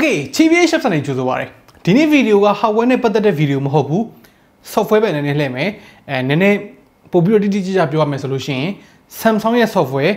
Okay, TBH Labs နဲ့ကြိုဆိုပါရစေ။ဒီနေ့ဗီဒီယိုက hardware နဲ့ပတ်သက်တဲ့ဗီဒီယိုမဟုတ်ဘူး။ software ပဲနည်းနည်းလှည့်မယ်။နည်းနည်းပို့ပြီးတော့တိတိကျကျပြောရမယ်ဆိုလို့ရှိရင် Samsung ရဲ့ software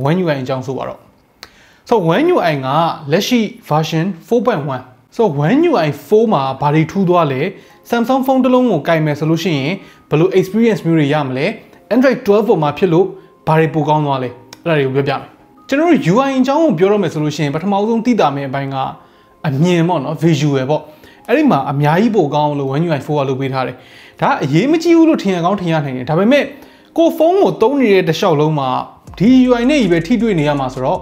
OneUI အကြောင်းဆိုပါတော့။ So OneUI ကလက်ရှိ version 4.1 So OneUI 4မှာဘာတွေထူးသွားလဲ Samsung phone တစ်လုံးကိုကင်မယ်ဆိုလို့ရှိရင်ဘယ်လို experience မျိုးတွေရမလဲ Android 12 ပေါ်မှာဖြစ်လို့ဘာတွေပိုကောင်းသွားလဲအဲ့ဒါတွေကိုပြောပြမယ်။ကျွန်တော်တို့ UI အကြောင်းကိုပြောရမယ်ဆိုလို့ရှိရင်ပထမဆုံးသိတာမယ့်အပိုင်းကအမြင်ပေါ့နော် visual ပေါ့အဲ့ဒီမှာအများကြီးပိုကောင်းလို့ OneUI 4ကလုပ်ပေးထားတယ်ဒါအရေးမကြီးဘူးလို့ထင်ရကောင်းထင်ရနိုင်တယ်ဒါပေမဲ့ကိုဖုန်းကိုသုံးနေတဲ့တစ်လျှောက်လုံးမှာဒီ UI နဲ့ကြီးပဲထိတွေ့နေရမှာဆိုတော့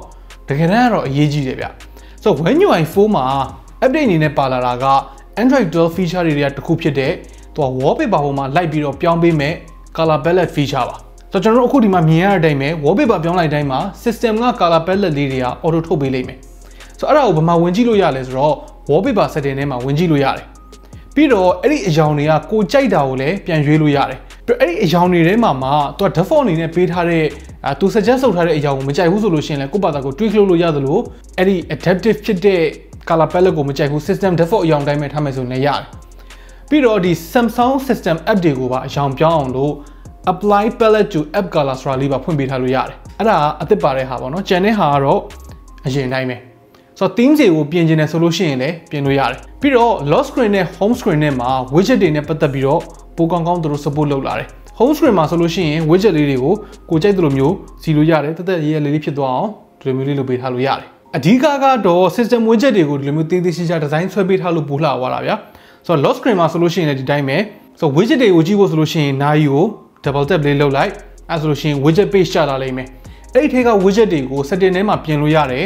တကယ်တမ်းကတော့အရေးကြီးတယ်ဗျ So OneUI 4မှာ update အနေနဲ့ပါလာတာက Android 12 feature တွေကတစ်ခုဖြစ်တဲ့သူက wallpaper ပေါ်မှာလိုက်ပြီးတော့ပြောင်းပေးမဲ့ color palette feature ပါဆိုတော့ကျွန်တော်တို့အခုဒီမှာမြင်ရတဲ့အတိုင်းပဲ wallpaper ပြောင်းလိုက်တိုင်းမှာ system က color palette လေးတွေက auto ထုတ်ပေးလိမ့်မယ်ဆိုတော့အဲ့ဒါကိုဘယ်မှာဝင်ကြည့်လို့ရလဲဆိုတော့ wallpaper setting ထဲမှာဝင်ကြည့်လို့ရတယ်ပြီးတော့အဲ့ဒီအရောင်တွေကကိုကြိုက်တာကိုလည်းပြန်ရွေးလို့ရတယ်ပြီးတော့အဲ့ဒီအရောင်တွေထဲမှာသူက default အနေနဲ့ပေးထားတဲ့သူ suggest လုပ်ထားတဲ့အရောင်ကိုမကြိုက်ဘူးဆိုလို့ရှိရင်လည်းကိုယ့်ဘာသာကို tweak လုပ်လို့ရသလိုအဲ့ဒီ adaptive ဖြစ်တဲ့ color palette ကိုမကြိုက်ဘူး system default အရောင်တိုင်းပဲထားမယ်ဆိုရင်လည်းရတယ်ပြီးတော့ဒီ Samsung system app တွေကိုပါအရောင်ပြောင်းအောင်လို့ apply palette to app color ဆိုတာလေးပါဖွင့်ပေးထားလို့ရတယ်အဲ့ဒါအသစ်ပါတဲ့ဟာပေါ့နော်ကျန်တဲ့ဟာကတော့အရင်တိုင်းပဲSo themes တွေကိုပြင်ချင်တယ်ဆိုလို့ရှိရင်လည်းပြင်လို့ရတယ်ပြီးတော့ lock screen နဲ့ home screen နဲ့မှာ widget တွေနဲ့ပတ်သက်ပြီးတော့ပိုကောင်းကောင်းသူတို့ support လုပ်လာတယ် home screen မှာဆိုလို့ရှိရင် widget လေးတွေကိုကိုကြိုက်တဲ့လိုမျိုးစီလို့ရတယ်တက်တက်ရဲရဲလေးဖြစ်သွားအောင်ဒီလိုမျိုးလေးလုပ်ပေးထားလို့ရတယ်အဓိကကတော့ system widget တွေကိုဒီလိုမျိုးသေးသေးချာချာ design ဆွဲပေးထားလို့ပိုလှသွားတာဗျာ So lock screen မှာဆိုလို့ရှိရင်လည်းဒီတိုင်းပဲ So widget တွေကိုကြည့်ဖို့ဆိုလို့ရှိရင်နားယူကို double tap လေးလုပ်လိုက်အဲဆိုလို့ရှိရင် widget page ကျလာလိမ့်မယ်အဲ့ဒီထဲက widget တွေကို setting ထဲမှာပြင်လို့ရတယ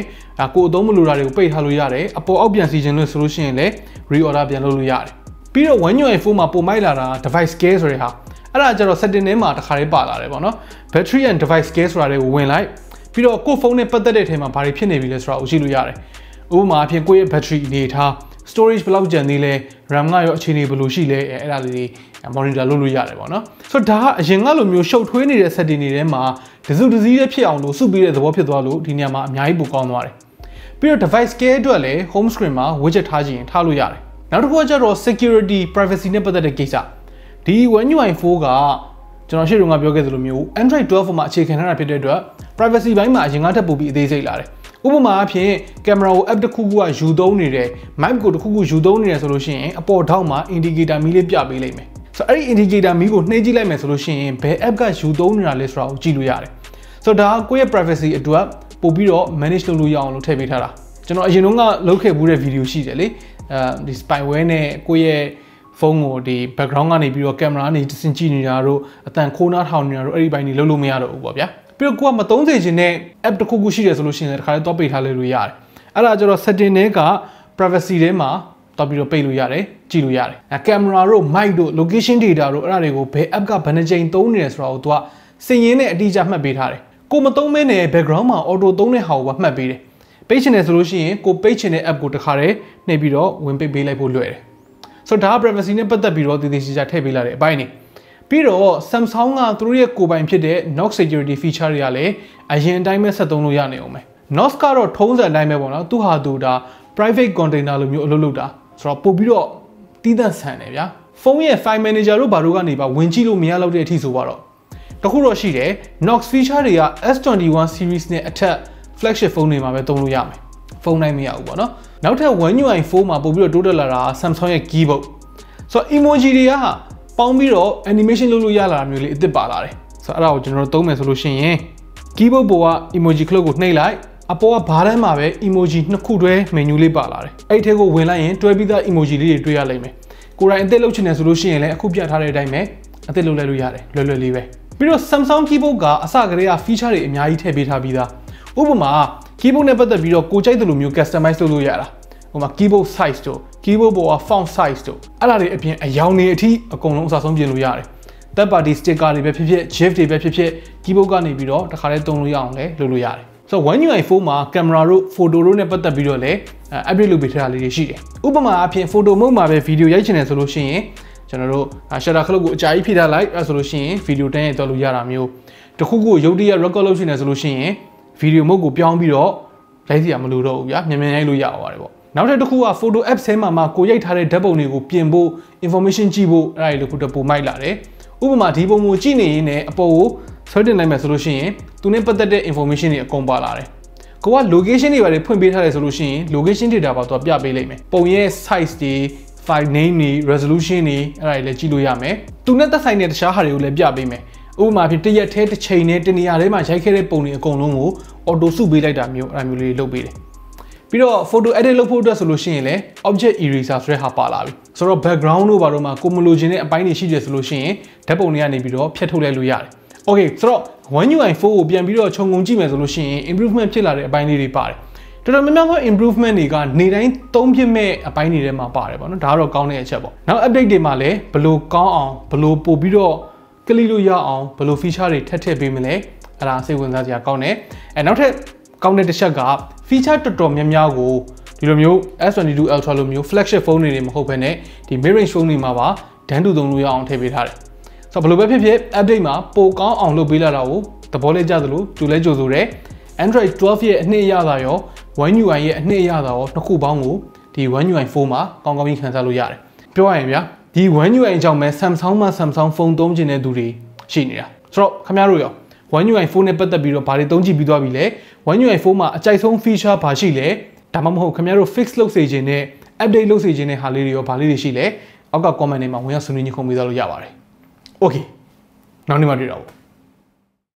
်ကိုအသုံးမလိုတာတွေကိုပိတ်ထားလို့ရတယ်အပေါ်အောက်ပြန်စီခြင်းလို့ဆိုလို့ရှိရင်လည်း reorder ပြန်လုပ်လို့ရတယ်ပြီးတော့ OneUI 4မှာပုံမိုက်လာတာ device scale ဆိုတဲ့ဟာအဲ့ဒါကျတော့ setting ထဲမှာတစ်ခါလေးပါလာတယ်ပေါ့နော် battery and device scale ဆိုတာတွေကိုဝင်လိုက်ပြီးတော့ကိုဖုန်းနဲ့ပတ်သက်တဲ့အထဲမှာဘာတွေဖြစ်နေပြီလဲဆိုတာကိုကြည့်လို့ရတယ်ဥပမာအဖြစ်ကိုယ့်ရဲ့ battery အနေထား storage ဘယ်လောက်ကျန်သေးလဲ RAM ကရောအခြေအနေဘယ်လိုရှိလဲအဲ့ဒါလေးတွေ monitor လုပ်လို့ရတယ်ပေါ့နော်ဆိုတော့ဒါကအရင်ကလိုမျိုးရှုပ်ထွေးနေတဲ့ setting တွေထဲမှာတစုတစည်းဖြစ်အောင်လို့စုပြီးတဲ့သဘောဖြစ်သွားလို့ဒီနေရာမှာအများကြီးပိုကောင်းသွားတယ်ပြီးတော့ device scale အတွက်လည်း home screen မှာ widget ထားခြင်းထားလို့ရတယ်နောက်တစ်ခုကကျတော့ security privacy နဲ့ပတ်သက်တဲ့ကိစ္စဒီ OneUI 4ကကျွန်တော်ရှေ့တုန်းကပြောခဲ့သလိုမျိုး Android 12မှာအခြေခံထားတာဖြစ်တဲ့အတွက် privacy ဘိုင်းမှာအရင်ကထပ်ပိုပြီးအသေးစိတ်လာတယ်ဥပမာအဖြစ် camera ကို app တစ်ခုခုကယူသုံးနေတယ် mic ကိုတစ်ခုခုယူသုံးနေတယ်ဆိုလို့ရှိရင်အပေါ်ထောက်မှာ indicator မီးလေးပြပေးလိမ့်မယ်ဆိုတော့အဲ့ဒီ indicator မီးကိုနှိပ်ကြည့်လိုက်မယ်ဆိုလို့ရှိရင်ဘယ် app ကယူသုံးနေတာလဲဆိုတာကိုကြည့်လို့ရတယ်ဆိုတော့ဒါကကိုယ့်ရဲ့ privacy အတွက်ပို့ပြီးတော့ manage လုပ်လို့ရအောင်လို့ထည့်ပေးထားတာကျွန်တော်အရင်တုန်းကလုပ်ခဲ့ဘူးတဲ့ video ရှိတယ်လေဒီ spyware နဲ့ကိုယ့်ရဲ့ဖုန်းကိုဒီ background ကနေပြီးတော့ camera ကနေစင်ကြည့်နေတာတို့အတန်ခိုးနားထောင်နေတာတို့အဲ့ဒီဘိုင်းတွေလုပ်လို့မရတော့ဘူးပေါ့ဗျာပြီးတော့ကိုကမသုံးစေချင်တဲ့ app တစ်ခုခုရှိတယ်ဆိုလို့ရှိရင်လည်းတစ်ခါလေးတော့ပိတ်ထားလိုက်လို့ရတယ်အဲ့ဒါကျတော့ setting တွေက privacy ထဲမှာတော့ပြီးတော့ပိတ်လို့ရတယ်ကြည့်လို့ရတယ်camera တို့ mic တို့ location data တို့အဲ့ဒါတွေကိုဘယ် app ကဘယ်နှကြိမ်သုံးနေတယ်ဆိုတာကိုသူကစင်ရင်းနဲ့အတိအကျမှတ်ပေးထားတယ်ကိုမသုံးမဲနဲ့ background မှာ auto သုံးတဲ့ဟာကိုမှတ်ပေးတယ်ပိတ်ချင်တယ်ဆိုလို့ရှိရင်ကိုပိတ်ချင်တဲ့ app ကိုတစ်ခါတည်းနှိပ်ပြီးတော့ဝင်ပိတ်ပေးလိုက်ဖို့လွယ်တယ်ဆိုတော့ဒါက privacy နဲ့ပတ်သက်ပြီးတော့တည်တည်ချာချာထည့်ပေးလာတဲ့အပိုင်းနေပြီးတော့ Samsung ကသူတို့ရဲ့ကိုယ်ပိုင်ဖြစ်တဲ့ Knox security feature တွေကလည်းအရင်အတိုင်းပဲဆက်သုံးလို့ရနေအောင်ပဲ Knox ကတော့ထုံးစံအတိုင်းပဲပေါ့နော်သူဟာသူဒါ private container လိုမျိုးအလုပ်လုပ်တာဆိုတော့ပို့ပြီးတော့တီးသန့်ဆန်တယ်ဗျာဖုန်းရဲ့ file manager တို့ဘာတို့ကနေပါဝင်ကြည့်လို့မရတော့တဲ့အထိဆိုတော့တခုတော့ရှိတယ် Knox feature တွေက S21 series နဲ့အထက် flagship ဖုန်းတွေမှာပဲသုံးလို့ရမယ်ဖုန်းတိုင်းမရဘူးပေါ့နော်နောက်ထပ် OneUI 4မှာပို့ပြီးတော့တိုးတက်လာတာ Samsung ရဲ့ keyboard ဆိုတော့ emoji တွေကပေါင်းပြီးတော့ animation လုပ်လို့ရလာတာမျိုးလေးအသစ်ပါလာတယ်ဆိုတော့အဲ့ဒါကိုကျွန်တော်တို့သုံးမယ်ဆိုလို့ရှိရင် keyboard ပေါ်က emoji ခလုတ်ကိုနှိပ်လိုက်အပေါ်ကဘားတန်းမှာပဲ emoji နှစ်ခုတွဲ menu လေးပါလာတယ်အဲ့ဒီထဲကိုဝင်လိုက်ရင်တွဲပြီးသား emoji လေးတွေတွေ့ရလိမ့်မယ်ကိုယ်တိုင်အသစ်လုပ်ချင်တယ်ဆိုလို့ရှိရင်လည်းအခုပြထားတဲ့အတိုင်းပဲအသစ်လုပ်လိုက်လို့ရတယ်လွယ်လွယ်လေးပဲပြီးတော့ Samsung keyboard ကအစကတည်းက feature တွေအများကြီးထည့်ပေးထားပြီးသားဥပမာ keyboard နဲ့ပတ်သက်ပြီးတော့ကိုကြိုက်တဲ့လိုမျိုး customize လုပ်လို့ရတာဥပမာ keyboard size တို့ keyboard ပေါ်က font size တို့အဲ့ဒါတွေအပြင်အရောင်တွေအထိအကုန်လုံးအစားဆုံးပြင်လို့ရတယ် third party sticker တွေပဲဖြစ်ဖြစ် GIF တွေပဲဖြစ်ဖြစ် keyboard ကနေပြီးတော့တစ်ခါလေးသုံးလို့ရအောင်လည်းလုပ်လို့ရတယ်ဆိုတော့ OneUI 4မှာ camera တို့ photo တို့နဲ့ပတ်သက်ပြီးတော့လည်း update လုပ်ပေးထားတာလေးတွေရှိတယ်ဥပမာအဖြစ် photo mode မှာပဲ video ရိုက်ချင်တယ်ဆိုလို့ရှိရင်ကျွန်တော်တို့ shutter ခလုတ်ကိုအကြာကြီးဖိထားလိုက်အဲ့ဆိုလို့ရှိရင် video တန်းရိုက်သွားလို့ရတာမျိုးတခုခုရုပ်တရက် record လုပ်ချင်တယ်ဆိုလို့ရှိရင် video mode ကိုပြောင်းပြီးတော့ရိုက်စီရမလို့တော့ဘူးဗျာမြန်မြန်ရိုက်လို့ရပါတယ်ပေါ့ နောက်ထပ်တစ်ခုက photo app ဆဲမှာကိုရိုက်ထားတဲ့ဓာတ်ပုံတွေကိုပြင်ဖို့ information ကြည့်ဖို့အဲ့ဒါတွေတစ်ခုတပိုမိုက်လာတယ်ဥပမာဒီပုံကိုကြည့်နေရင်လည်းအပေါ်ကိုဆွဲတင်လိုက်မယ်ဆိုလို့ရှိရင်သူနဲ့ပတ်သက်တဲ့ information တွေအကုန်ပါလာတယ်ကိုက location တွေပါတယ်ဖွင့်ပေးထားတယ်ဆိုလို့ရှိရင် location data ပါတော့ပြပေးလိုက်မယ်ပုံရဲ့ size တွေ file name တွေ resolution တွေအဲ့ဒါတွေလည်းကြည့်လို့ရမယ်သူနဲ့သက်ဆိုင်တဲ့တခြားဟာတွေကိုလည်းပြပေးမယ်ဥပမာဖြစ်တရက်ထဲတစ်ချိန်နဲ့တနေရာထဲမှာရိုက်ခဲ့တဲ့ပုံတွေအကုန်လုံးကို auto စုပေးလိုက်တာမျိုးအဲ့ဒါမျိုးလေးလုပ်ပေးတယ်ပြီးတော့ photo edit လုပ်ဖို့အတွက်ဆိုလို့ရှိရင်လည်း object eraser ဆိုတဲ့ဟာပါလာပြီဆိုတော့ background တို့ဘာလို့မှကိုမလိုချင်တဲ့အပိုင်းတွေရှိတယ်ဆိုလို့ရှိရင်ဓာတ်ပုံတွေကနေပြီးတော့ဖြတ်ထုတ်လိုက်လို့ရတယ် okay ဆိုတော့ OneUI 4ကိုပြန်ပြီးတော့ခြုံငုံကြည့်မယ်ဆိုလို့ရှိရင် improvement ဖြစ်လာတဲ့အပိုင်းလေးတွေပါတယ်တော်တော်များများသော improvement တွေကနေတိုင်းသုံးဖြစ်မဲ့အပိုင်းတွေထဲမှာပါတယ်ပေါ့နော်ဒါကတော့ကောင်းတဲ့အချက်ပေါ့နောက် update တွေမှာလည်းဘယ်လိုကောင်းအောင်ဘယ်လိုပို့ပြီးတော့ကလီလို့ရအောင်ဘယ်လို feature တွေထပ်ထည့်ပေးမလဲအဲ့ဒါစိတ်ဝင်စားစရာကောင်းတယ်နောက်ထပ်ကောင်းတဲ့တစ်ချက်က feature တော်တော်များများကိုဒီလိုမျိုး S22 Ultra လိုမျိုး flagship phone တွေမဟုတ်ဘဲနဲ့ဒီ mid range phone တွေမှာပါဒန်းတူသုံးလို့ရအောင်ထည့်ပေးထားတယ်ဆိုတော့ဘယ်လိုပဲဖြစ်ဖြစ် update မှာပိုကောင်းအောင်လုပ်ပေးလာတာကိုသဘောလဲကျသလိုကြိုလဲကြိုဆိုတယ် Android 12ရဲ့အနှစ်အရသာရော OneUI ရဲ့အနှစ်အရသာရောနှစ်ခုပေါင်းကိုဒီ OneUI 4မှာကောင်းကောင်းကြီးခံစားလို့ရတယ်ပြောရရင်ဗျာဒီ OneUI အကြောင်းမဲ့ Samsung မှာ Samsung phone သုံးချင်တဲ့သူတွေရှိနေတာဆိုတော့ခင်ဗျားတို့ရော OneUI 4နဲ့ပတ်သက်ပြီးတော့ဘာတွေသုံးကြည့်ပြီးသွားပြီလဲ OneUI 4မှာအကြိုက်ဆုံး feature ဘာရှိလဲဒါမှမဟုတ်ခင်ဗျားတို့ fix လုပ်စေခြင်းနဲ့ update လုပ်စေခြင်းတဲ့ဟာလေးတွေရောဘာလေးတွေရှိလဲအောက်က comment တွေမှာဝင်ရောက်ဆွေးနွေးညှိနှိုင်းပေးသွားလို့ရပါတယ် okay နောက်နေ့မှတွေ့တော့